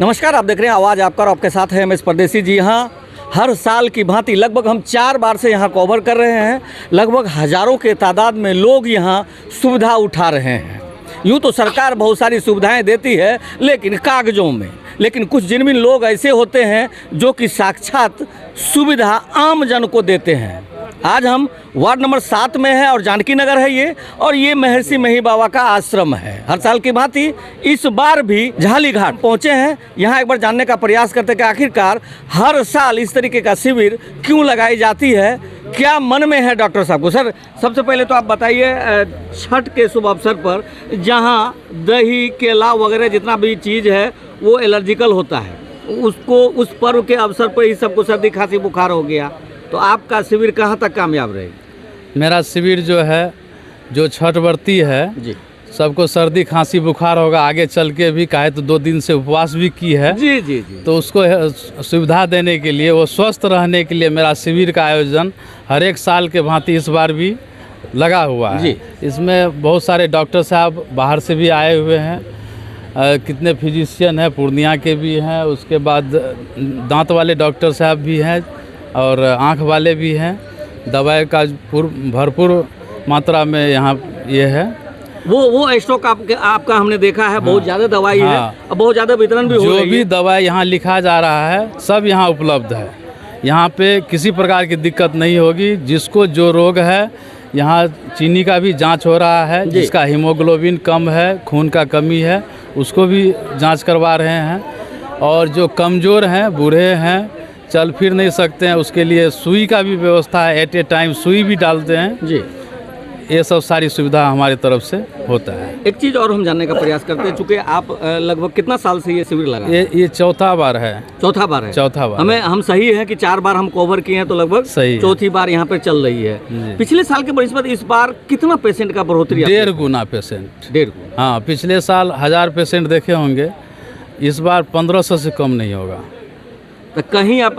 नमस्कार, आप देख रहे हैं आवाज़ आपका और आपके साथ है MS परदेसी। जी हाँ, हर साल की भांति लगभग हम 4 बार से यहाँ कवर कर रहे हैं। लगभग हज़ारों के तादाद में लोग यहाँ सुविधा उठा रहे हैं। यूँ तो सरकार बहुत सारी सुविधाएं देती है, लेकिन कागज़ों में। लेकिन कुछ जिनमिन लोग ऐसे होते हैं जो कि साक्षात सुविधा आम जन को देते हैं। आज हम वार्ड नंबर 7 में है और जानकी नगर है ये, और ये महर्षि मही बाबा का आश्रम है। हर साल की भांति इस बार भी झाली घाट पहुँचे हैं। यहाँ एक बार जानने का प्रयास करते कि आखिरकार हर साल इस तरीके का शिविर क्यों लगाई जाती है, क्या मन में है डॉक्टर साहब को। सर, सबसे पहले तो आप बताइए, छठ के शुभ अवसर पर जहाँ दही केला वगैरह जितना भी चीज़ है वो एलर्जिकल होता है, उसको उस पर्व के अवसर पर ही सबको सर्दी खांसी बुखार हो गया, तो आपका शिविर कहाँ तक कामयाब रहेगी? मेरा शिविर जो है, जो छठ व्रती है जी, सबको सर्दी खांसी बुखार होगा आगे चल के भी, काहे तो 2 दिन से उपवास भी की है। जी जी जी। तो उसको सुविधा देने के लिए, वो स्वस्थ रहने के लिए मेरा शिविर का आयोजन हर एक साल के भांति इस बार भी लगा हुआ है जी। इसमें बहुत सारे डॉक्टर साहब बाहर से भी आए हुए हैं, कितने फिजिशियन हैं, पूर्णिया के भी हैं, उसके बाद दांत वाले डॉक्टर साहब भी हैं और आँख वाले भी हैं। दवाई का भरपूर मात्रा में यहाँ ये है। वो स्टॉक आपका हमने देखा है, बहुत ज़्यादा दवाई है और बहुत ज़्यादा वितरण भी हो रही है। जो भी दवाई यहाँ लिखा जा रहा है सब यहाँ उपलब्ध है। यहाँ पे किसी प्रकार की दिक्कत नहीं होगी। जिसको जो रोग है, यहाँ चीनी का भी जांच हो रहा है, जिसका हीमोग्लोबिन कम है, खून का कमी है, उसको भी जांच करवा रहे हैं। और जो कमज़ोर हैं, बूढ़े हैं, चल फिर नहीं सकते हैं, उसके लिए सुई का भी व्यवस्था है। एट ए टाइम सुई भी डालते हैं जी। ये सब सारी सुविधा हमारी तरफ से होता है। एक चीज़ और हम जानने का प्रयास करते हैं, चूँकि आप लगभग कितना साल से ये शिविर लगा? ये चौथा बार है। चौथा बार है। चौथा बार हम सही है कि 4 बार हम कवर किए हैं, तो लगभग सही चौथी बार यहाँ पे चल रही है। पिछले साल के बनिस्बत इस बार कितना पेशेंट का बढ़ोतरी? 1.5 गुना पेशेंट। 1.5 गुना। हाँ, पिछले साल 1000 पेशेंट देखे होंगे, इस बार 1500 से कम नहीं होगा। तो कहीं आप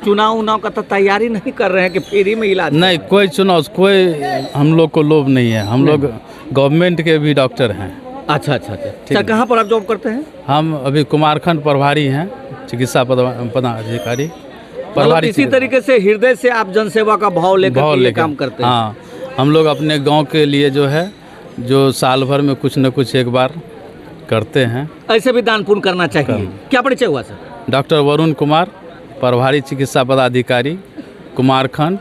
चुनाव का तो तैयारी नहीं कर रहे हैं कि फ्री में इलाज? नहीं, कोई चुनाव, कोई हम लोग को लोभ नहीं है। हम लोग गवर्नमेंट के भी डॉक्टर हैं। अच्छा अच्छा अच्छा। कहाँ पर आप जॉब करते हैं? हम अभी कुमारखंड प्रभारी हैं, चिकित्सा पदाधिकारी प्रभारी। इसी तरीके से हृदय से आप जनसेवा का भाव लेकर काम करते हैं? हाँ, हम लोग अपने गाँव के लिए जो है, जो साल भर में कुछ न कुछ एक बार करते हैं। ऐसे भी दान पुण्य करना चाहिए। क्या परिचय हुआ सर? डॉक्टर वरुण कुमार, प्रभारी चिकित्सा पदाधिकारी, कुमारखंड,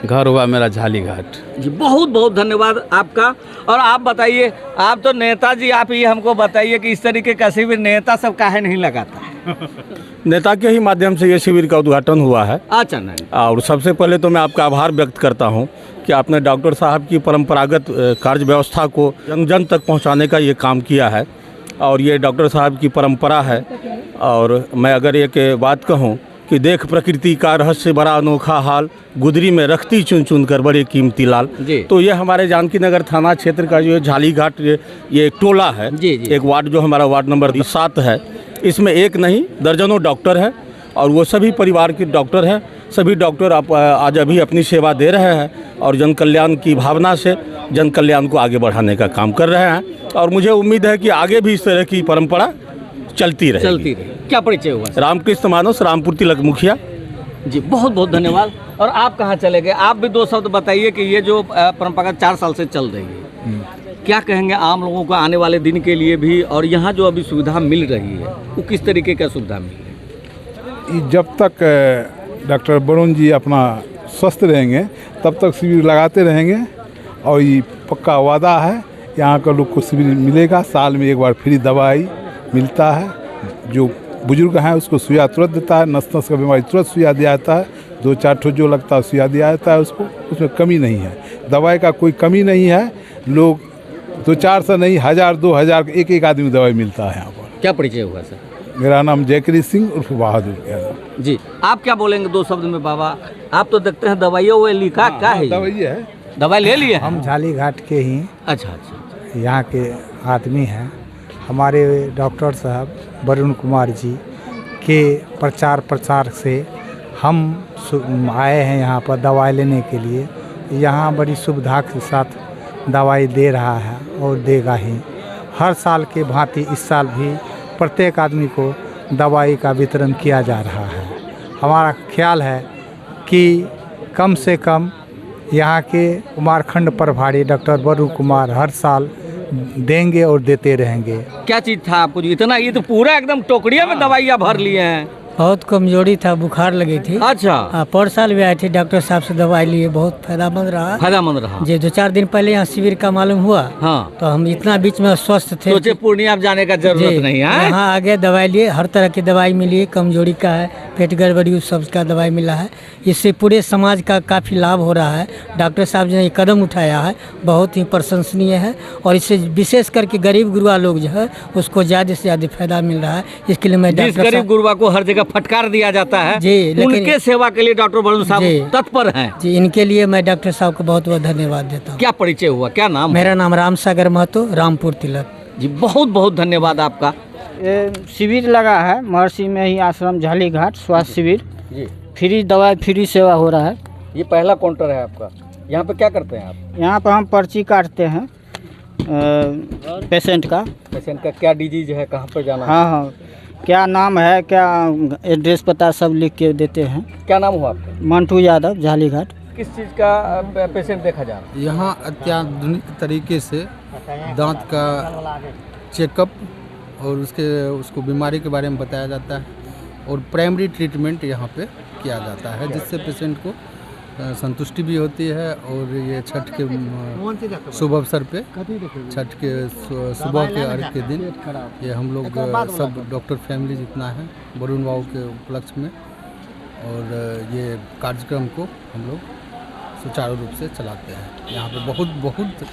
घर हुआ मेरा झाली घाट। जी, बहुत बहुत धन्यवाद आपका। और आप बताइए, आप तो नेताजी, आप ये हमको बताइए कि इस तरीके का शिविर नेता सब काहे नहीं लगाता? नेता के ही माध्यम से ये शिविर का उद्घाटन हुआ है। अच्छा। नहीं, और सबसे पहले तो मैं आपका आभार व्यक्त करता हूँ कि आपने डॉक्टर साहब की परंपरागत कार्य व्यवस्था को जन जन तक पहुँचाने का ये काम किया है, और ये डॉक्टर साहब की परंपरा है। और मैं अगर एक बात कहूँ कि देख प्रकृति का रहस्य बड़ा अनोखा हाल, गुदरी में रखती चुन चुन कर बड़े कीमती लाल। तो ये हमारे जानकी नगर थाना क्षेत्र का जो झाली घाट ये एक टोला है। एक वार्ड जो हमारा वार्ड नंबर 7 है, इसमें एक नहीं दर्जनों डॉक्टर हैं, और वो सभी परिवार के डॉक्टर हैं। सभी डॉक्टर आज अभी अपनी सेवा दे रहे हैं और जन कल्याण की भावना से जन कल्याण को आगे बढ़ाने का काम कर रहे हैं। और मुझे उम्मीद है कि आगे भी इस तरह की परंपरा चलती रहे। क्या परिचय हुआ? रामकृष्ण मानस, रामपुर तिलक मुखिया जी। बहुत बहुत धन्यवाद। और आप कहाँ चले गए? आप भी 2 शब्द बताइए कि ये जो परंपरा 4 साल से चल रही है, क्या कहेंगे आम लोगों को आने वाले दिन के लिए भी, और यहाँ जो अभी सुविधा मिल रही है वो किस तरीके का सुविधा मिल रही है? जब तक डॉक्टर वरुण जी अपना स्वस्थ रहेंगे तब तक शिविर लगाते रहेंगे, और ये पक्का वादा है, यहाँ का लोग को शिविर मिलेगा। साल में एक बार फ्री दवाई मिलता है। जो बुजुर्ग हैं उसको सुइया तुरंत देता है, नस नस का बीमारी तुरंत सुइया दिया जाता है, 2-4 ठो जो लगता है सुइया दिया जाता है उसको। उसमें कमी नहीं है, दवाई का कोई कमी नहीं है। लोग 2-4 से नहीं, 1000-2000 एक आदमी दवाई मिलता है यहाँ पर। क्या परिचय हुआ सर? मेरा नाम जयकृष्ण सिंह उर्फ बहादुर यादव। जी, आप क्या बोलेंगे 2 शब्द में? बाबा, आप तो देखते हैं दवाइयों वो लिखा क्या है? दवाई है, दवाई ले लिए? हम झाली घाट के ही अच्छा, यहाँ के आदमी हैं। हमारे डॉक्टर साहब वरुण कुमार जी के प्रचार से हम आए हैं यहाँ पर दवाई लेने के लिए। यहाँ बड़ी सुविधा के साथ दवाई दे रहा है और देगा ही। हर साल के भांति इस साल भी प्रत्येक आदमी को दवाई का वितरण किया जा रहा है। हमारा ख्याल है कि कम से कम यहाँ के कुमारखंड प्रभारी डॉक्टर वरुण कुमार हर साल देंगे और देते रहेंगे। क्या चीज़ था आपको जो इतना, ये तो पूरा एकदम टोकरिया में दवाइयाँ भर लिए हैं। बहुत कमजोरी था, बुखार लगी थी। अच्छा, पर साल भी आए थे, डॉक्टर साहब से दवाई लिए, बहुत फायदामंद रहा। फायदामंद रहा जी 2-4 दिन पहले यहाँ शिविर का मालूम हुआ, हाँ, तो हम इतना बीच में स्वस्थ थे, सोचे पूर्णिया आप जाने का जरूरत नहीं है। यहाँ आगे दवाई लिए, हर तरह की दवाई मिली है, कमजोरी का है, पेट गड़बड़ी उस सब का दवाई मिला है। इससे पूरे समाज का काफ़ी लाभ हो रहा है। डॉक्टर साहब ने ये कदम उठाया है, बहुत ही प्रशंसनीय है, और इससे विशेष करके गरीब गुरुआ लोग जो है उसको ज़्यादा से ज़्यादा फायदा मिल रहा है। इसके लिए मैं जिस गरीब गुरुआ को हर जगह फटकार दिया जाता है जी, लेकिन उनके सेवा के लिए डॉक्टर वरुण साहब तत्पर हैं। जी, इनके लिए मैं डॉक्टर साहब को बहुत बहुत धन्यवाद देता हूँ। क्या परिचय हुआ, क्या नाम? मेरा नाम राम सागर महतो, रामपुर तिलक जी। बहुत बहुत धन्यवाद आपका। शिविर लगा है महर्षि में ही आश्रम झाली घाट स्वास्थ्य शिविर जी, फ्री दवाई फ्री सेवा हो रहा है। ये पहला काउंटर है आपका। यहाँ पे क्या करते हैं आप? यहाँ पर हम पर्ची काटते हैं पेशेंट का। पेशेंट का क्या डिजीज है, कहाँ पर जाना है? हाँ हाँ, क्या नाम है, क्या एड्रेस पता सब लिख के देते हैं। क्या नाम हुआ आपका? मंटू यादव झाली घाट। किस चीज़ का पेशेंट देखा जा रहा है? यहाँ अत्याधुनिक तरीके से दांत का चेकअप और उसको बीमारी के बारे में बताया जाता है, और प्राइमरी ट्रीटमेंट यहाँ पे किया जाता है, जिससे पेशेंट को संतुष्टि भी होती है। और ये छठ के शुभ अवसर पे, छठ के सुबह के अर्घ के दिन, ये हम लोग सब डॉक्टर फैमिली जितना है वरुण बाबू के उपलक्ष्य में, और ये कार्यक्रम को हम लोग सुचारू रूप से चलाते हैं। यहाँ पे बहुत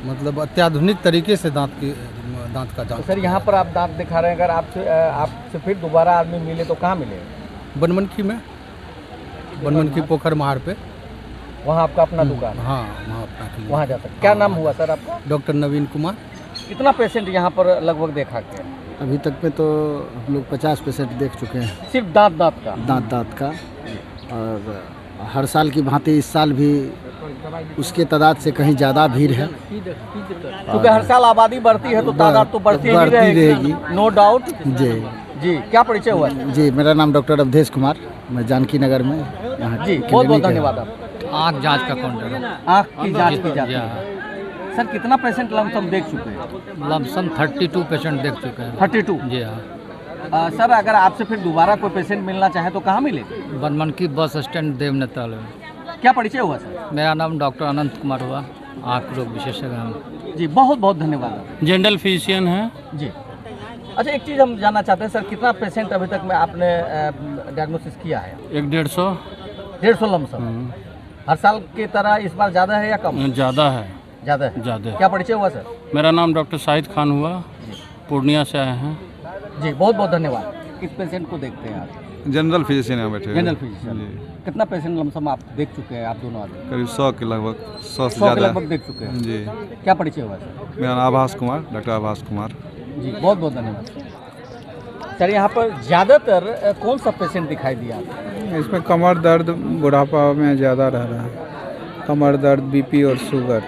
मतलब अत्याधुनिक तरीके से दांत का जांच। तो सर यहाँ पर आप दांत दिखा रहे हैं, अगर आपसे फिर दोबारा आदमी मिले तो कहाँ मिले? बनमनखी में, बनमनखी पोखर महार पे, वहाँ आपका अपना दुकान? हाँ, वहाँ अपना क्लिनिक। वहाँ जा सकते। क्या नाम हुआ सर आपका? डॉक्टर नवीन कुमार। कितना पेशेंट यहाँ पर लगभग देखा गया? अभी तक में तो हम लोग 50 पेशेंट देख चुके हैं, सिर्फ दांत का? दांत का। और हर साल की भांति इस साल भी उसके तादाद से कहीं ज़्यादा भीड़ है, क्योंकि हर साल आबादी बढ़ती है तो तादाद तो बढ़ती ही रहेगी, नो डाउट। जी जी, क्या परिचय हुआ? जी, मेरा नाम डॉक्टर अवधेश कुमार, मैं जानकी नगर में यहाँ जी। बहुत बहुत धन्यवाद आपका। आँख जांच का काउंटर है। आँख की जांच की जाती है। सर कितना पेशेंट लमसम देख चुके हैं? लमसम 32 पेशेंट देख चुके हैं। 32? जी हाँ। सर अगर आपसे फिर दोबारा कोई पेशेंट मिलना चाहे तो कहाँ मिलेगा? बनमनखी बस स्टैंड देवनेताल में। क्या परिचय हुआ सर? मेरा नाम डॉक्टर अनंत कुमार हुआ, आँख रोग विशेषज्ञ हम। जी, बहुत बहुत धन्यवाद। जनरल फिजिशियन है जी। अच्छा, एक चीज़ हम जानना चाहते हैं सर, कितना पेशेंट अभी तक में आपने डायग्नोसिस किया है? 150 लमसम। हर साल की तरह इस बार ज़्यादा है या कम? ज़्यादा है। ज़्यादा है? ज़्यादा। क्या परिचय हुआ सर? मेरा नाम डॉक्टर शाहिद खान हुआ, पूर्णिया से आए हैं। जी, बहुत बहुत धन्यवाद। किस पेशेंट को देखते हैं आप? जनरल फिजिशियन यहाँ बैठे हैं। General physician. कितना पेशेंट लमसम आप देख चुके हैं, आप दोनों आदमी? करीब 100 के लगभग, 100 से 100 के ज़्यादा लगभग देख चुके हैं। जी। क्या परिचय हुआ सर? मेरा नाम आभास कुमार, डॉक्टर आभास कुमार। जी, बहुत बहुत धन्यवाद सर। यहाँ पर ज़्यादातर कौन सा पेशेंट दिखाई दिया आपको? इसमें कमर दर्द बुढ़ापा में ज़्यादा रह रहा है, कमर दर्द, बीपी और शुगर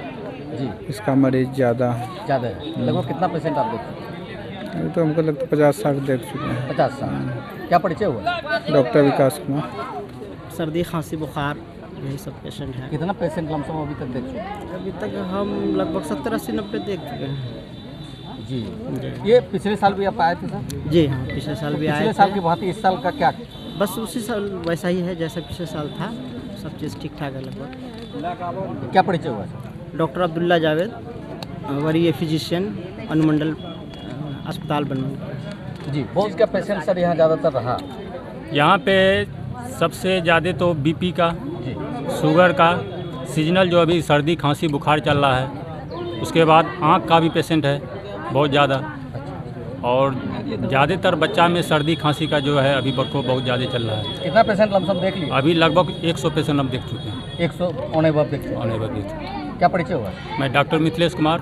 जी, इसका मरीज ज़्यादा है। ज़्यादा है। लगभग कितना पेशेंट आप देखते हैं? अभी तो हमको लगता है 50-60 देख चुके हैं। 50-60। क्या परिचय हुआ? डॉक्टर विकास कुमार। सर्दी खांसी बुखार यही सब पेशेंट हैं। कितना पेशेंट लमसम अभी तक देख चुके हैं? अभी तक हम लगभग 70-80-90 देख चुके हैं। जी। ये पिछले साल भी आप आए थे सर? जी हाँ, पिछले साल भी आए पिछले साल की भांति इस साल का क्या? बस उसी साल वैसा ही है जैसा पिछले साल था, सब चीज़ ठीक ठाक है लगभग। क्या परिचय हुआ सर? डॉक्टर अब्दुल्ला जावेद, वरीय फिजिशियन, अनुमंडल अस्पताल बनमन। जी, बहुत क्या पेशेंट सर यहाँ ज़्यादातर रहा? यहाँ पे सबसे ज़्यादा तो बीपी का, शुगर का, सीजनल जो अभी सर्दी खांसी बुखार चल रहा है, उसके बाद आँख का भी पेशेंट है बहुत ज़्यादा, और ज़्यादातर बच्चा में सर्दी खांसी का जो है अभी प्रकोप बहुत ज़्यादा चल रहा है। कितना पेशेंट लमसम देख लिया? अभी लगभग 100 पेशेंट हम देख चुके हैं। 100 होने बाद देख चुके हैं। आने वाले। क्या परिचय हुआ? मैं डॉक्टर मिथिलेश कुमार।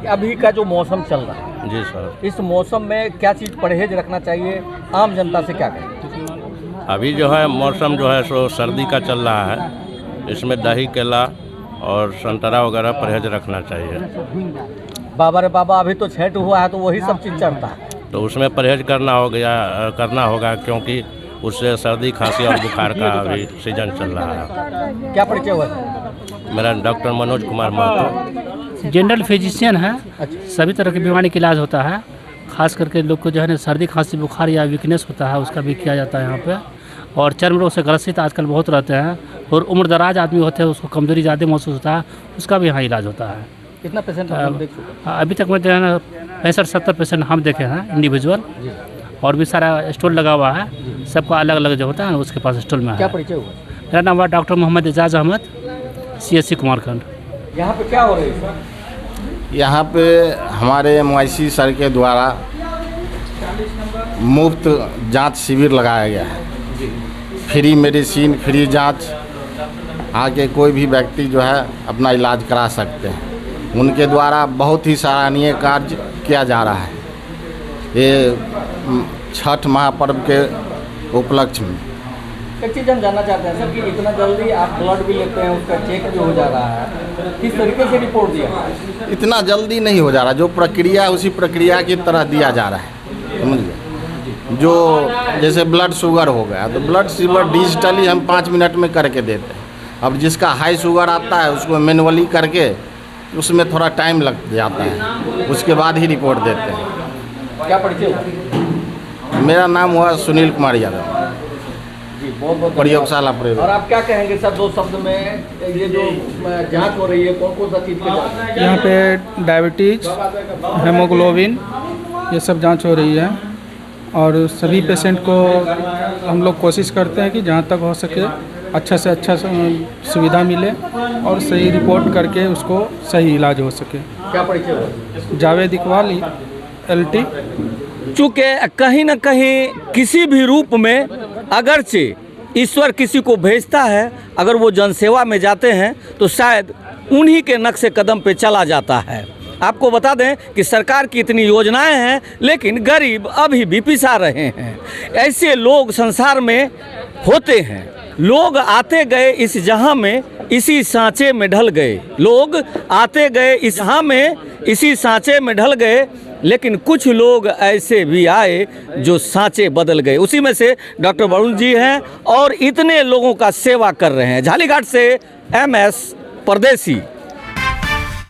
अभी का जो मौसम चल रहा है, जी सर। इस मौसम में क्या चीज़ परहेज रखना चाहिए, आम जनता से क्या करें? अभी जो है मौसम जो है सो सर्दी का चल रहा है, इसमें दही केला और संतरा वगैरह परहेज रखना चाहिए। बाबा रे बाबा, अभी तो छठ हुआ है तो वही सब चीज़ चढ़ता है। तो उसमें परहेज करना होगा क्योंकि उससे सर्दी खांसी और बुखार का अभी सीजन चल रहा है। क्या परिचय हुआ है? मेरा doctor Manoj Kumar Mahato. General physician है। सभी तरह की बीमारी का इलाज होता है। खास करके लोग को जो है ना सर्दी खांसी बुखार या वीकनेस होता है उसका भी किया जाता है यहाँ पे। और चर्म रोग से ग्रसित आजकल बहुत रहते हैं और उम्र दराज आदमी होते हैं उसको कमजोरी ज़्यादा महसूस होता है उसका भी यहाँ इलाज होता है। कितना पेशेंट आप देख चुके हैं? अभी तक में जो है ना 65-70 पेशेंट हम देखे हैं इंडिविजुअल, और भी सारा स्टॉल लगा हुआ है, सबका अलग अलग जो होता है उसके पास स्टॉल में है। क्या परिचय हुआ? मेरा नाम है डॉक्टर मोहम्मद एजाज अहमद, CSC कुमारखंड। यहाँ पे क्या हो रही है? यहाँ पे हमारे MIC सर के द्वारा मुफ्त जांच शिविर लगाया गया है। फ्री मेडिसिन, फ्री जांच, आके कोई भी व्यक्ति जो है अपना इलाज करा सकते हैं। उनके द्वारा बहुत ही सराहनीय कार्य किया जा रहा है ये छठ महापर्व के उपलक्ष्य में। एक चीज़ हम जानना चाहते हैं सर कि इतना जल्दी आप ब्लड भी लेते हैं, उसका चेक भी हो जा रहा है, किस तरीके से रिपोर्ट दिया? इतना जल्दी नहीं हो जा रहा, जो प्रक्रिया है उसी प्रक्रिया की तरह दिया जा रहा है, समझिए। जो जैसे ब्लड शुगर हो गया तो ब्लड शुगर डिजिटली हम 5 मिनट में करके देते हैं। अब जिसका हाई शुगर आता है उसको मैनुअली करके उसमें थोड़ा टाइम लग जाता है, उसके बाद ही रिपोर्ट देते हैं। क्या परिचय हुआ? मेरा नाम हुआ सुनील कुमार यादव जी, बहुत बहुत प्रयोगशाला प्रयोग। और आप क्या कहेंगे सर 2 शब्द में, ये जो जांच हो रही है कौन कौन सा चीज़ की जांच? यहाँ पे डायबिटीज, हेमोग्लोबिन, ये सब जांच हो रही है और सभी पेशेंट को हम लोग कोशिश करते हैं कि जहाँ तक हो सके अच्छा से अच्छा सुविधा मिले और सही रिपोर्ट करके उसको सही इलाज हो सके। क्या परिचय हुआ? जावेद इकबाल, LT। चूँकि कहीं न कहीं किसी भी रूप में अगरचे ईश्वर किसी को भेजता है, अगर वो जनसेवा में जाते हैं तो शायद उन्हीं के नक्शे कदम पे चला जाता है। आपको बता दें कि सरकार की इतनी योजनाएं हैं लेकिन गरीब अभी भी पिसा रहे हैं। ऐसे लोग संसार में होते हैं। लोग आते गए इस जहां में इसी सांचे में ढल गए, लोग आते गए इस जहां में इसी सांचे में ढल गए, लेकिन कुछ लोग ऐसे भी आए जो सांचे बदल गए। उसी में से डॉक्टर वरुण जी हैं और इतने लोगों का सेवा कर रहे हैं। झालीघाट से MS परदेसी।